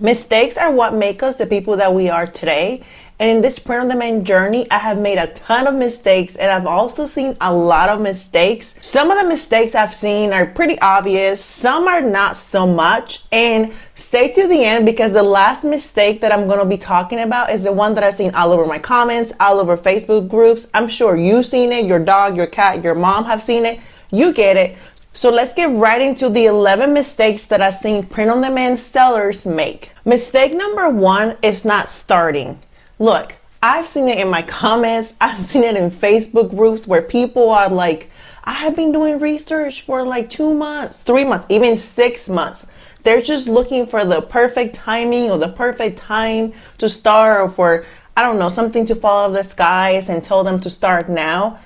Mistakes are what make us the people that we are today. And in this print-on-demand journey, I have made a ton of mistakes, and I've also seen a lot of mistakes. Some of the mistakes I've seen are pretty obvious. Some are not so much. And stay to the end, because the last mistake that I'm going to be talking about is the one that I've seen all over my comments, all over Facebook groups. I'm sure you've seen it. Your dog, your cat, your mom have seen it. You get it. So let's get right into the 11 mistakes that I've seen print-on-demand sellers make. Mistake number 1 is not starting. Look, I've seen it in my comments. I've seen it in Facebook groups where people are like, I have been doing research for like 2 months, 3 months, even 6 months. They're just looking for the perfect timing or the perfect time to start, or for, I don't know, something to fall out of the skies and tell them to start now.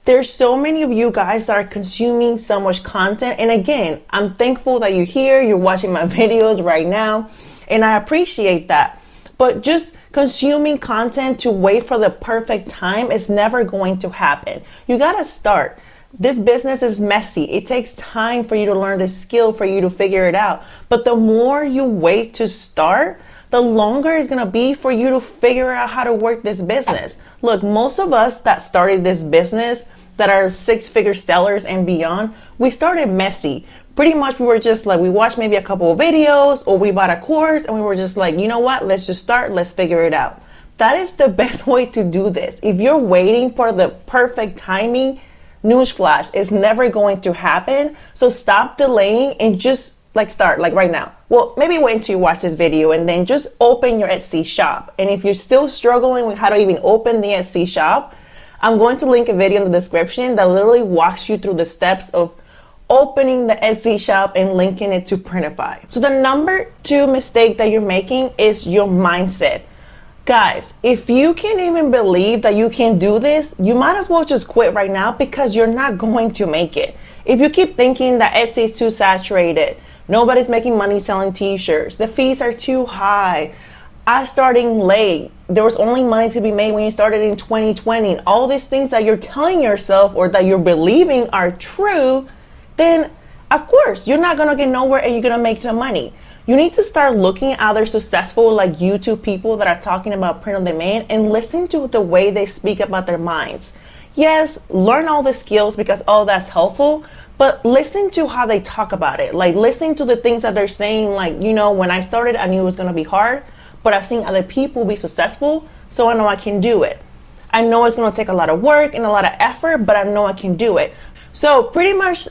There's so many of you guys that are consuming so much content. And again, I'm thankful that you're here, you're watching my videos right now, and I appreciate that. But just consuming content to wait for the perfect time is never going to happen. You gotta start. This business is messy. It takes time for you to learn the skill, for you to figure it out. But the more you wait to start, the longer it's gonna be for you to figure out how to work this business. Look, most of us that started this business, that are 6-figure sellers and beyond, we started messy. Pretty much we were just like, we watched maybe a couple of videos, or we bought a course, and we were just like, you know what, let's just start, let's figure it out. That is the best way to do this. If you're waiting for the perfect timing, newsflash, it's never going to happen. So stop delaying and just start right now. Well, maybe wait until you watch this video and then just open your Etsy shop. And if you're still struggling with how to even open the Etsy shop, I'm going to link a video in the description that literally walks you through the steps of opening the Etsy shop and linking it to Printify. So the number 2 mistake that you're making is your mindset. Guys, if you can't even believe that you can do this, you might as well just quit right now, because you're not going to make it. If you keep thinking that Etsy is too saturated, nobody's making money selling t-shirts, the fees are too high, I'm starting late, there was only money to be made when you started in 2020, and all these things that you're telling yourself or that you're believing are true, then of course you're not gonna get nowhere and you're gonna make the money. You need to start looking at other successful YouTube people that are talking about print on demand and listen to the way they speak about their minds. Yes, learn all the skills, because all that's helpful, but listen to how they talk about it. Listen to the things that they're saying, when I started, I knew it was gonna be hard, but I've seen other people be successful, so I know I can do it. I know it's gonna take a lot of work and a lot of effort, but I know I can do it. So pretty much,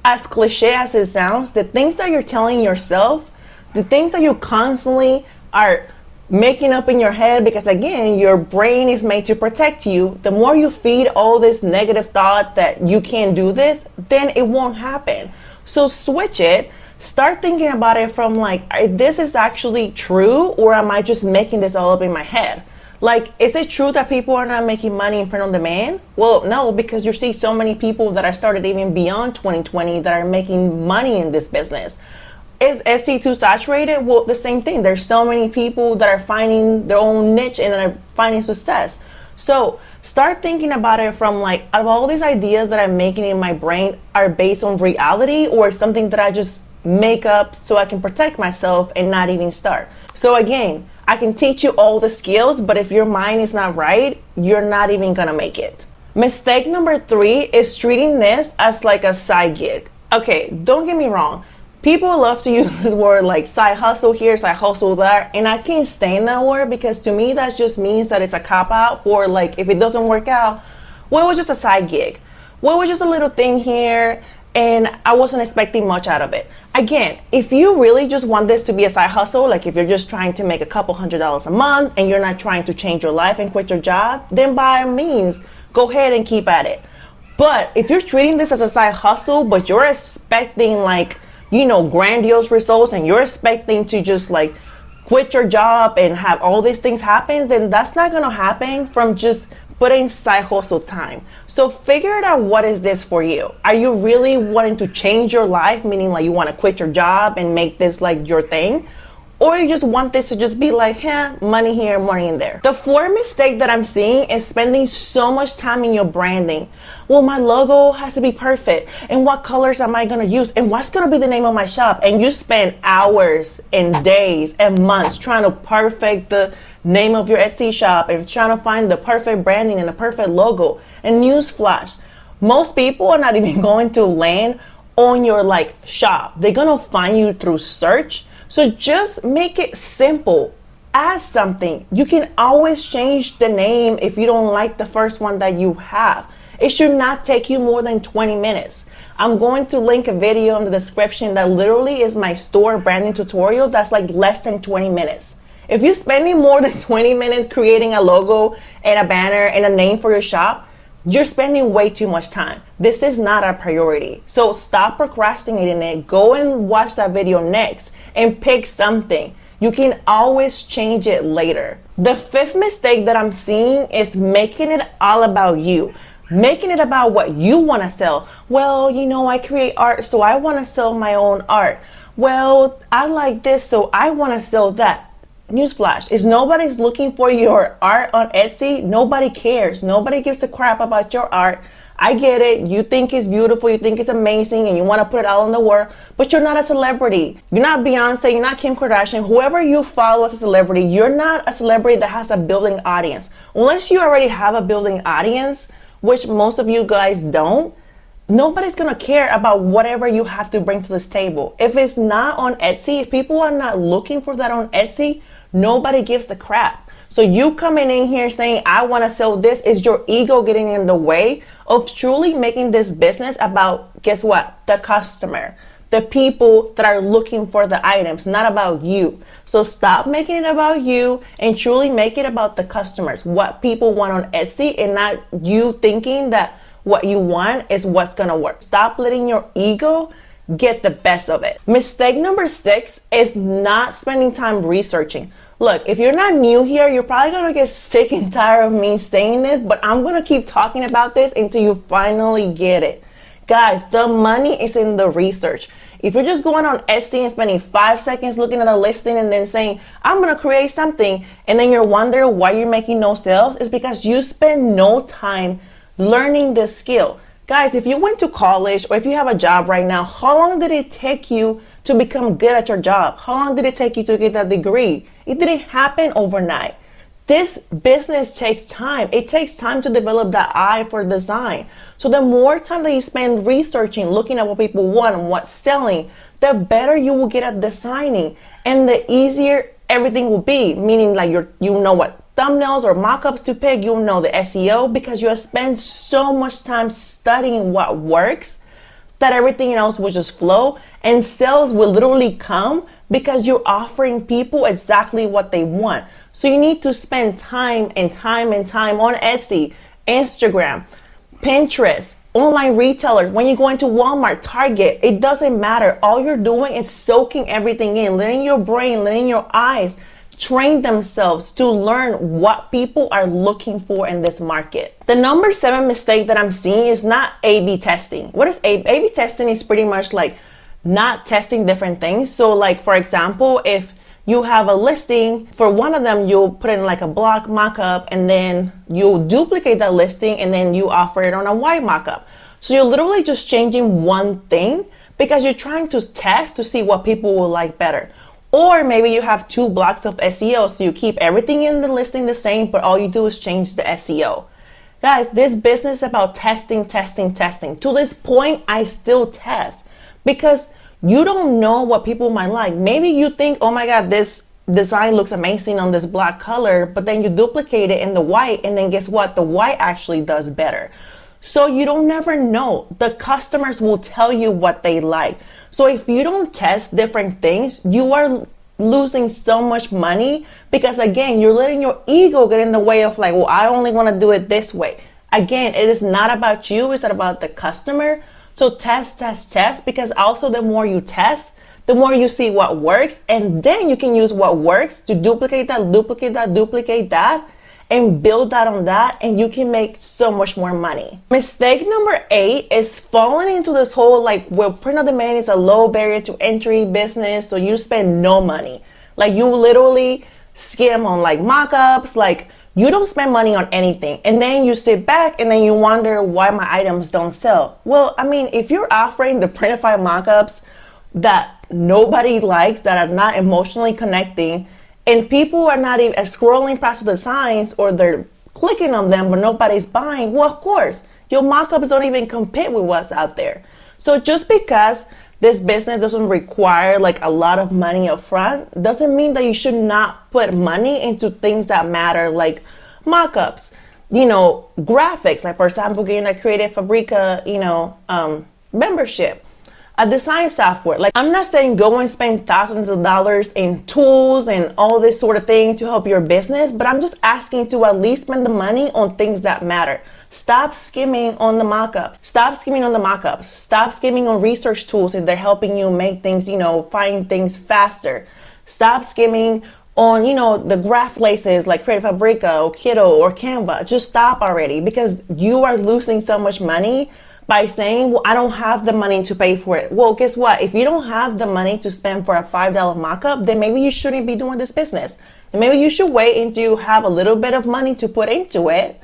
as cliche as it sounds, the things that you're telling yourself, the things that you constantly are making up in your head, because again, your brain is made to protect you, the more you feed all this negative thought that you can't do this, then it won't happen. So switch it. Start thinking about it from this is actually true, or am I just making this all up in my head? Is it true that people are not making money in print on demand? Well, no, because you see so many people that are started even beyond 2020 that are making money in this business. Is Etsy too saturated? Well, the same thing. There's so many people that are finding their own niche and are finding success. So start thinking about it from out of all these ideas that I'm making in my brain are based on reality, or something that I just make up so I can protect myself and not even start. So again, I can teach you all the skills, but if your mind is not right, you're not even gonna make it. Mistake number 3 is treating this as a side gig. Okay, don't get me wrong. People love to use this word side hustle here, side hustle there, and I can't stand that word, because to me that just means that it's a cop-out for if it doesn't work out, well, it was just a side gig. Well, it was just a little thing here, and I wasn't expecting much out of it. Again, if you really just want this to be a side hustle, if you're just trying to make a couple $100s a month and you're not trying to change your life and quit your job, then by all means, go ahead and keep at it. But if you're treating this as a side hustle, but you're expecting grandiose results, and you're expecting to just quit your job and have all these things happen, then that's not gonna happen from just putting side hustle time. So figure it out, what is this for you? Are you really wanting to change your life, meaning you want to quit your job and make this your thing? or you just want this to just be like, money here, money in there. The fourth mistake that I'm seeing is spending so much time in your branding. Well, my logo has to be perfect, and what colors am I gonna use, and what's gonna be the name of my shop? And you spend hours and days and months trying to perfect the name of your Etsy shop and trying to find the perfect branding and the perfect logo. And newsflash, most people are not even going to land on your like shop. They're gonna find you through search. So just make it simple. Add something. You can always change the name if you don't like the first one that you have. It should not take you more than 20 minutes. I'm going to link a video in the description that literally is my store branding tutorial that's like less than 20 minutes. If you're spending more than 20 minutes creating a logo and a banner and a name for your shop, you're spending way too much time. This is not a priority. So stop procrastinating it. Go and watch that video next and pick something. You can always change it later. The fifth mistake that I'm seeing is making it all about you. Making it about what you want to sell. Well, you know, I create art, so I want to sell my own art. Well, I like this, so I want to sell that. Newsflash, is nobody's looking for your art on Etsy. Nobody cares. Nobody gives a crap about your art. I get it. You think it's beautiful. You think it's amazing and you want to put it out in the world, but you're not a celebrity. You're not Beyonce. You're not Kim Kardashian. Whoever you follow as a celebrity, you're not a celebrity that has a building audience. Unless you already have a building audience, which most of you guys don't, nobody's going to care about whatever you have to bring to this table. If it's not on Etsy, if people are not looking for that on Etsy, nobody gives a crap. So you coming in here saying, I want to sell this, is your ego getting in the way of truly making this business about, guess what? The customer, the people that are looking for the items, not about you. So stop making it about you and truly make it about the customers, what people want on Etsy, and not you thinking that what you want is what's going to work. Stop letting your ego get the best of it. Mistake number 6 is not spending time researching. Look, if you're not new here, you're probably gonna get sick and tired of me saying this, but I'm gonna keep talking about this until you finally get it. Guys, the money is in the research. If you're just going on Etsy and spending 5 seconds looking at a listing and then saying, I'm gonna create something, and then you're wondering why you're making no sales, it's because you spend no time learning the skill. Guys, if you went to college or if you have a job right now, how long did it take you to become good at your job? How long did it take you to get that degree? It didn't happen overnight. This business takes time. It takes time to develop that eye for design. So the more time that you spend researching, looking at what people want and what's selling, the better you will get at designing and the easier everything will be. Meaning like you know what thumbnails or mock-ups to pick, you'll know the SEO because you have spent so much time studying what works that everything else will just flow, and sales will literally come because you're offering people exactly what they want. So you need to spend time and time and time on Etsy, Instagram, Pinterest, online retailers. When you go into Walmart, Target, it doesn't matter. All you're doing is soaking everything in, letting your brain, letting your eyes train themselves to learn what people are looking for in this market. The number 7 mistake that I'm seeing is not A/B testing. What is A/B testing? Is pretty much like not testing different things. So like, for example, if you have a listing, for one of them, you'll put in like a block mock-up and then you'll duplicate that listing and then you offer it on a white mock-up. So you're literally just changing one thing because you're trying to test to see what people will like better. Or maybe you have 2 blocks of SEO, so you keep everything in the listing the same, but all you do is change the SEO. Guys, this business is about testing. To this point, I still test because you don't know what people might like. Maybe you think, oh my God, this design looks amazing on this black color, but then you duplicate it in the white, and then guess what? The white actually does better. So you don't never know. The customers will tell you what they like. So if you don't test different things, you are losing so much money because again, you're letting your ego get in the way of like, well, I only want to do it this way. Again, it is not about you, it's not about the customer. So test, because also the more you test, the more you see what works, and then you can use what works to duplicate that, and build that on that, and you can make so much more money. Mistake number 8 is falling into this whole like, well, print on demand is a low barrier to entry business, so you spend no money. Like you literally skim on like mock-ups, like you don't spend money on anything. And then you sit back and then you wonder why my items don't sell. Well, I mean, if you're offering the Printify mock-ups that nobody likes, that are not emotionally connecting, and people are not even scrolling past the designs, or they're clicking on them but nobody's buying, well, of course, your mock-ups don't even compete with what's out there. So just because this business doesn't require like a lot of money up front doesn't mean that you should not put money into things that matter, like mock-ups, graphics, like for example, getting a Creative Fabrica, membership, a design software. Like, I'm not saying go and spend thousands of dollars in tools and all this sort of thing to help your business, but I'm just asking to at least spend the money on things that matter. Stop skimming on the mock-up. Stop skimming on the mock-ups. Stop skimming on research tools if they're helping you make things, find things faster. Stop skimming on, the graph places like Creative Fabrica or Kiddo or Canva. Just stop already, because you are losing so much money by saying, well, I don't have the money to pay for it. Well, guess what? If you don't have the money to spend for a $5 mock-up, then maybe you shouldn't be doing this business. And maybe you should wait until you have a little bit of money to put into it,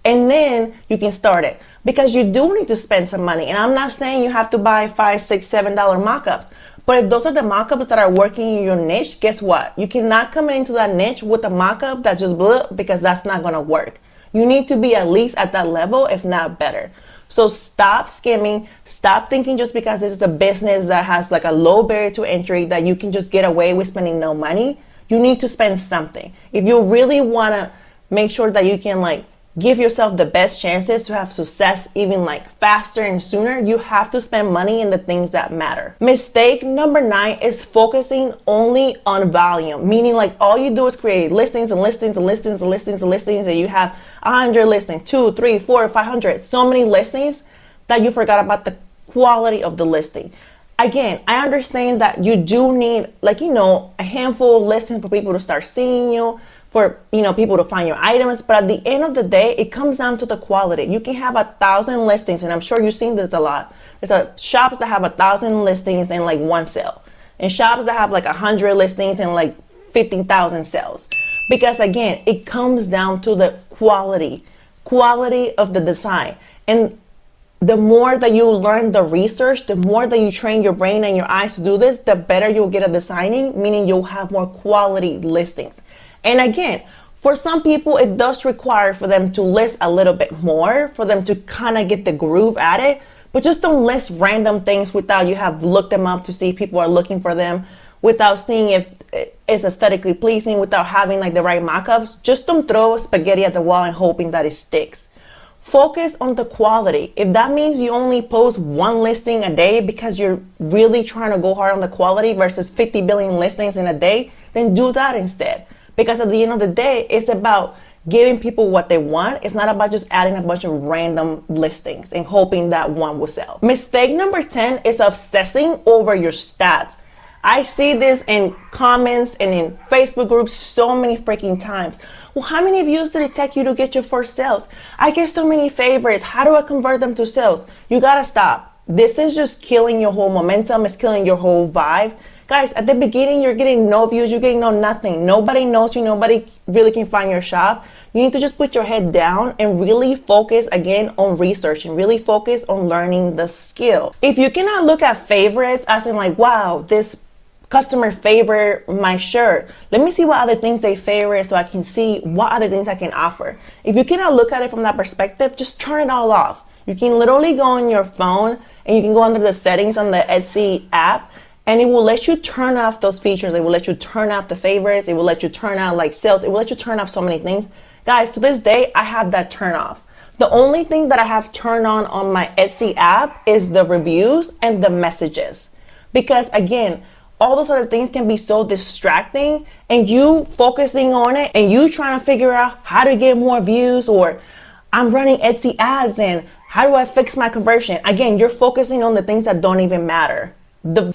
and then you can start it, because you do need to spend some money. And I'm not saying you have to buy $5, $6, $7 mock-ups, but if those are the mock-ups that are working in your niche, guess what? You cannot come into that niche with a mock-up that just blew up, because that's not going to work. You need to be at least at that level, if not better. So stop skimming. Stop thinking just because this is a business that has like a low barrier to entry that you can just get away with spending no money. You need to spend something. If you really want to make sure that you can like give yourself the best chances to have success even like faster and sooner, you have to spend money in the things that matter. Mistake number 9 is focusing only on volume, meaning like all you do is create listings and listings and listings and listings and listings, and you have 100 listings, 2, 3, 4, 500, so many listings that you forgot about the quality of the listing. Again, I understand that you do need a handful of listings for people to start seeing you, for people to find your items, but at the end of the day, it comes down to the quality. You can have 1,000 listings, and I'm sure you've seen this a lot. There's shops that have 1,000 listings and like 1 sale, and shops that have like 100 listings and like 15,000 sales. Because again, it comes down to the quality of the design. And the more that you learn the research, the more that you train your brain and your eyes to do this, the better you'll get at designing, meaning you'll have more quality listings. And again, for some people, it does require for them to list a little bit more, for them to kind of get the groove at it. But just don't list random things without you have looked them up to see if people are looking for them, without seeing if it's aesthetically pleasing, without having like the right mock-ups. Just don't throw spaghetti at the wall and hoping that it sticks. Focus on the quality. If that means you only post 1 listing a day because you're really trying to go hard on the quality versus 50 billion listings in a day, then do that instead. Because at the end of the day, it's about giving people what they want. It's not about just adding a bunch of random listings and hoping that one will sell. Mistake number 10 is obsessing over your stats. I see this in comments and in Facebook groups so many freaking times. Well, how many views did it take you to get your first sales? I get so many favorites. How do I convert them to sales? You gotta stop. This is just killing your whole momentum. It's killing your whole vibe. Guys, at the beginning, you're getting no views, you're getting no nothing. Nobody knows you, nobody really can find your shop. You need to just put your head down and really focus again on research and really focus on learning the skill. If you cannot look at favorites as in like, wow, this customer favorite my shirt, let me see what other things they favorite so I can see what other things I can offer. If you cannot look at it from that perspective, just turn it all off. You can literally go on your phone and you can go under the settings on the Etsy app, and it will let you turn off those features. It will let you turn off the favorites. It will let you turn out like sales. It will let you turn off so many things. Guys, to this day, I have that turn off. The only thing that I have turned on my Etsy app is the reviews and the messages. Because again, all those other things can be so distracting, and you focusing on it and you trying to figure out how to get more views, or I'm running Etsy ads and how do I fix my conversion? Again, you're focusing on the things that don't even matter.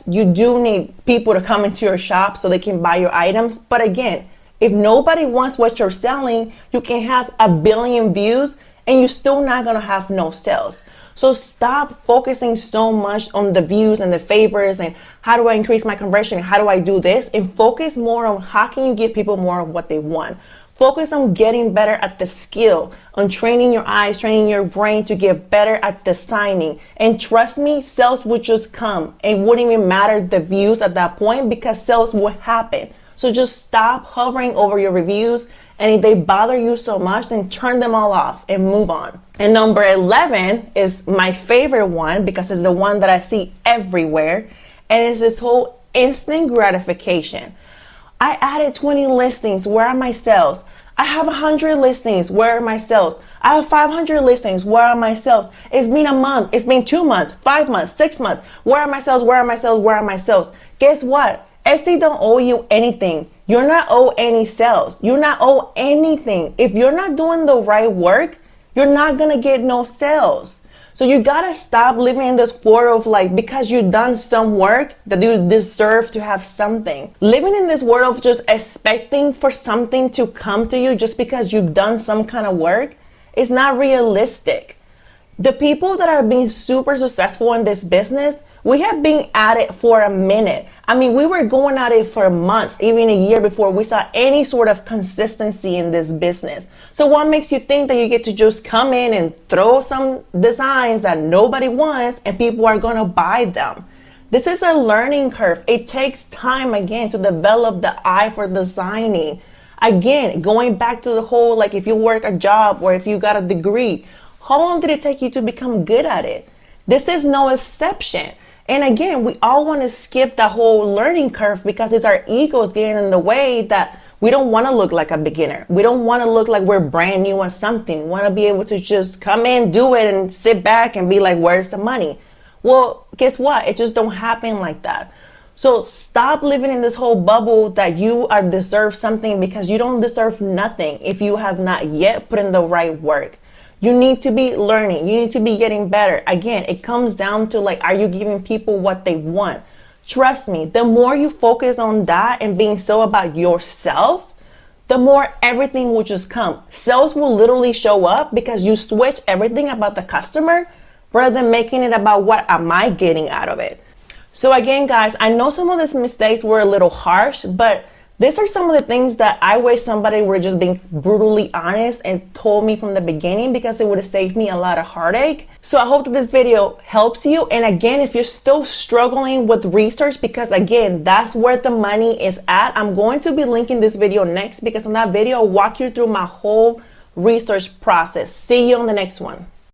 You do need people to come into your shop so they can buy your items. But again, if nobody wants what you're selling, you can have 1 billion views and you're still not going to have no sales. So stop focusing so much on the views and the favors and how do I increase my conversion? How do I do this? And focus more on how can you give people more of what they want. Focus on getting better at the skill, on training your eyes, training your brain to get better at designing. And trust me, sales would just come. It wouldn't even matter the views at that point because sales would happen. So just stop hovering over your reviews. And if they bother you so much, then turn them all off and move on. And number 11 is my favorite one because it's the one that I see everywhere. And it's this whole instant gratification. I added 20 listings. Where are my sales? I have 100 listings. Where are my sales? I have 500 listings. Where are my sales? It's been a month. It's been 2 months, 5 months, 6 months. Where are my sales? Where are my sales? Where are my sales? Guess what? Etsy don't owe you anything. You're not owed any sales. You're not owed anything. If you're not doing the right work, you're not going to get no sales. So you gotta stop living in this world of like, because you've done some work that you deserve to have something. Living in this world of just expecting for something to come to you just because you've done some kind of work is not realistic. The people that are being super successful in this business, we have been at it for a minute. I mean, we were going at it for months, even a year before we saw any sort of consistency in this business. So what makes you think that you get to just come in and throw some designs that nobody wants and people are going to buy them? This is a learning curve. It takes time, again, to develop the eye for designing. Again, going back to the whole, like if you work a job or if you got a degree, how long did it take you to become good at it? This is no exception. And again, we all want to skip the whole learning curve because it's our egos getting in the way that we don't want to look like a beginner. We don't want to look like we're brand new at something. We want to be able to just come in, do it, and sit back and be like, where's the money? Well, guess what? It just don't happen like that. So stop living in this whole bubble that you are deserve something because you don't deserve nothing if you have not yet put in the right work. You need to be learning. You need to be getting better. Again, it comes down to like, are you giving people what they want? Trust me, the more you focus on that and being so about yourself, the more everything will just come. Sales will literally show up because you switch everything about the customer rather than making it about what am I getting out of it. So again, guys, I know some of these mistakes were a little harsh, but these are some of the things that I wish somebody were just being brutally honest and told me from the beginning because it would have saved me a lot of heartache. So I hope that this video helps you. And again, if you're still struggling with research, because again, that's where the money is at, I'm going to be linking this video next because on that video, I'll walk you through my whole research process. See you on the next one.